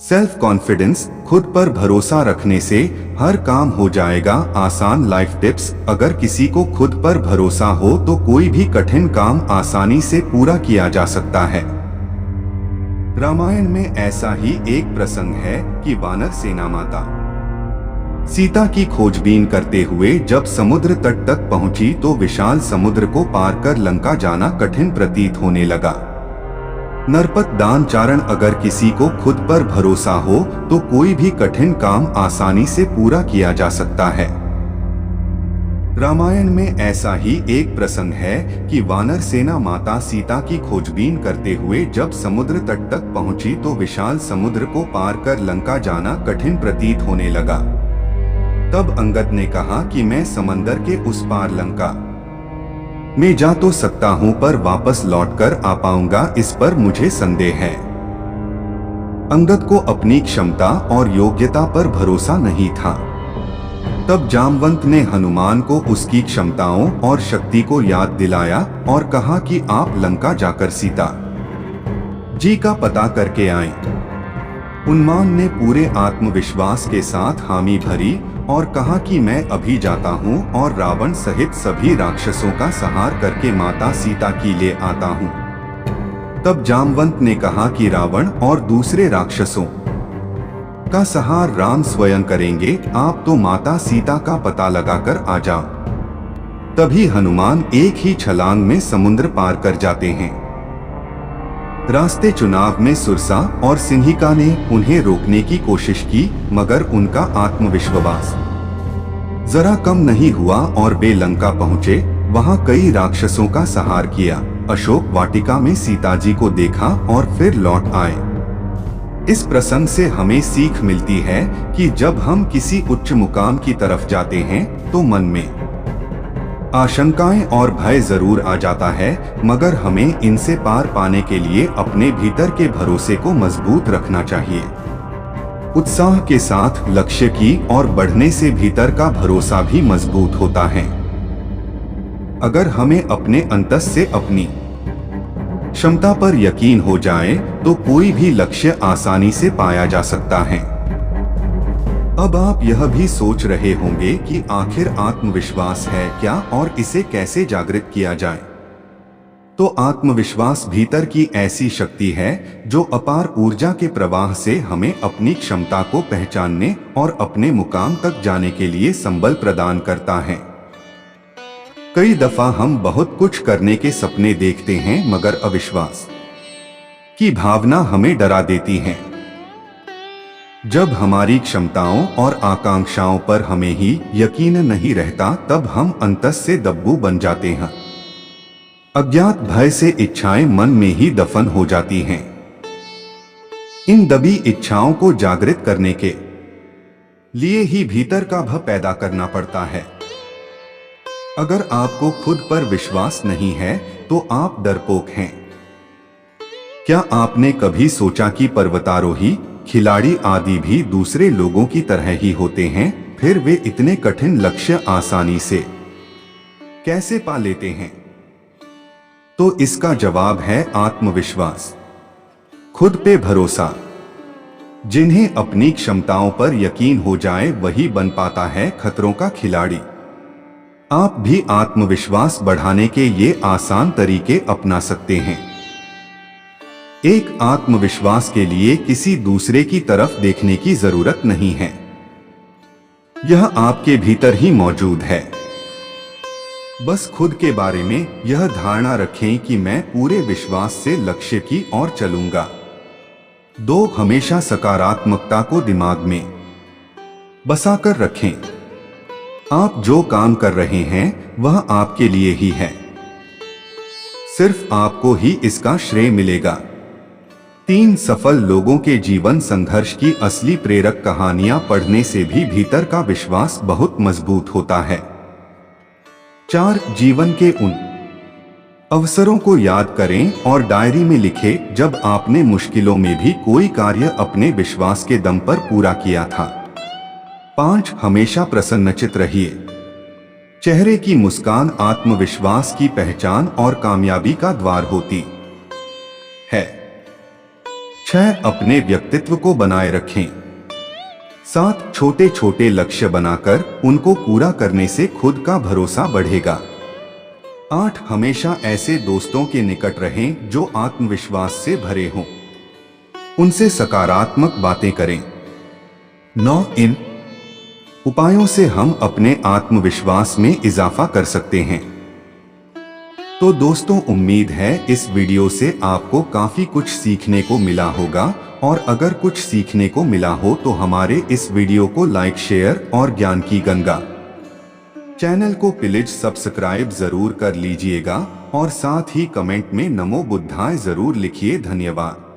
Self confidence, खुद पर भरोसा रखने से हर काम हो जाएगा आसान। लाइफ टिप्स, अगर किसी को खुद पर भरोसा हो तो कोई भी कठिन काम आसानी से पूरा किया जा सकता है। रामायण में ऐसा ही एक प्रसंग है कि वानर सेना माता सीता की खोजबीन करते हुए जब समुद्र तट तक पहुंची तो विशाल समुद्र को पार कर लंका जाना कठिन प्रतीत होने लगा। नरपत दान चारण, अगर किसी को खुद पर भरोसा हो तो कोई भी कठिन काम आसानी से पूरा किया जा सकता है। रामायण में ऐसा ही एक प्रसंग है कि वानर सेना माता सीता की खोजबीन करते हुए जब समुद्र तट तक पहुंची तो विशाल समुद्र को पार कर लंका जाना कठिन प्रतीत होने लगा। तब अंगद ने कहा कि मैं समंदर के उस पार लंका मैं जा तो सकता हूं पर वापस लौटकर आ पाऊंगा, इस पर मुझे संदेह है। अंगद को अपनी क्षमता और योग्यता पर भरोसा नहीं था। तब जामवंत ने हनुमान को उसकी क्षमताओं और शक्ति को याद दिलाया और कहा कि आप लंका जाकर सीता जी का पता करके आएं। हनुमान ने पूरे आत्मविश्वास के साथ हामी भरी और कहा कि मैं अभी जाता हूँ और रावण सहित सभी राक्षसों का संहार करके माता सीता की ले आता हूँ। तब जामवंत ने कहा कि रावण और दूसरे राक्षसों का संहार राम स्वयं करेंगे, आप तो माता सीता का पता लगाकर आ जाओ। तभी हनुमान एक ही छलांग में समुद्र पार कर जाते हैं। रास्ते चुनाव में सुरसा और सिंहिका ने उन्हें रोकने की कोशिश की, मगर उनका आत्मविश्वास जरा कम नहीं हुआ और वे लंका पहुंचे। वहां कई राक्षसों का संहार किया। अशोक वाटिका में सीता जी को देखा और फिर लौट आए। इस प्रसंग से हमें सीख मिलती है कि जब हम किसी उच्च मुकाम की तरफ जाते हैं तो मन में आशंकाएं और भय जरूर आ जाता है, मगर हमें इनसे पार पाने के लिए अपने भीतर के भरोसे को मजबूत रखना चाहिए। उत्साह के साथ लक्ष्य की और बढ़ने से भीतर का भरोसा भी मजबूत होता है। अगर हमें अपने अंतस से अपनी क्षमता पर यकीन हो जाए तो कोई भी लक्ष्य आसानी से पाया जा सकता है। अब आप यह भी सोच रहे होंगे कि आखिर आत्मविश्वास है क्या और इसे कैसे जागृत किया जाए। तो आत्मविश्वास भीतर की ऐसी शक्ति है जो अपार ऊर्जा के प्रवाह से हमें अपनी क्षमता को पहचानने और अपने मुकाम तक जाने के लिए संबल प्रदान करता है। कई दफा हम बहुत कुछ करने के सपने देखते हैं, मगर अविश्वास की भावना हमें डरा देती है। जब हमारी क्षमताओं और आकांक्षाओं पर हमें ही यकीन नहीं रहता, तब हम अंतस से दब्बू बन जाते हैं। अज्ञात भय से इच्छाएं मन में ही दफन हो जाती हैं। इन दबी इच्छाओं को जागृत करने के लिए ही भीतर का भय पैदा करना पड़ता है। अगर आपको खुद पर विश्वास नहीं है तो आप डरपोक हैं। क्या आपने कभी सोचा कि पर्वतारोही, खिलाड़ी आदि भी दूसरे लोगों की तरह ही होते हैं, फिर वे इतने कठिन लक्ष्य आसानी से कैसे पा लेते हैं? तो इसका जवाब है आत्मविश्वास, खुद पे भरोसा। जिन्हें अपनी क्षमताओं पर यकीन हो जाए वही बन पाता है खतरों का खिलाड़ी। आप भी आत्मविश्वास बढ़ाने के ये आसान तरीके अपना सकते हैं। एक, आत्मविश्वास के लिए किसी दूसरे की तरफ देखने की जरूरत नहीं है, यह आपके भीतर ही मौजूद है। बस खुद के बारे में यह धारणा रखें कि मैं पूरे विश्वास से लक्ष्य की ओर चलूंगा। 2, हमेशा सकारात्मकता को दिमाग में बसाकर रखें। आप जो काम कर रहे हैं वह आपके लिए ही है, सिर्फ आपको ही इसका श्रेय मिलेगा। 3, सफल लोगों के जीवन संघर्ष की असली प्रेरक कहानियां पढ़ने से भी भीतर का विश्वास बहुत मजबूत होता है। 4, जीवन के उन अवसरों को याद करें और डायरी में लिखें जब आपने मुश्किलों में भी कोई कार्य अपने विश्वास के दम पर पूरा किया था। 5, हमेशा प्रसन्नचित्त रहिए। चेहरे की मुस्कान आत्मविश्वास की पहचान और कामयाबी का द्वार होती है। 6. अपने व्यक्तित्व को बनाए रखें। 7. छोटे छोटे लक्ष्य बनाकर उनको पूरा करने से खुद का भरोसा बढ़ेगा। 8. हमेशा ऐसे दोस्तों के निकट रहें जो आत्मविश्वास से भरे हों, उनसे सकारात्मक बातें करें। 9. इन उपायों से हम अपने आत्मविश्वास में इजाफा कर सकते हैं। तो दोस्तों, उम्मीद है इस वीडियो से आपको काफी कुछ सीखने को मिला होगा, और अगर कुछ सीखने को मिला हो तो हमारे इस वीडियो को लाइक, शेयर और ज्ञान की गंगा चैनल को प्लीज सब्सक्राइब जरूर कर लीजिएगा, और साथ ही कमेंट में नमो बुद्धाय जरूर लिखिए। धन्यवाद।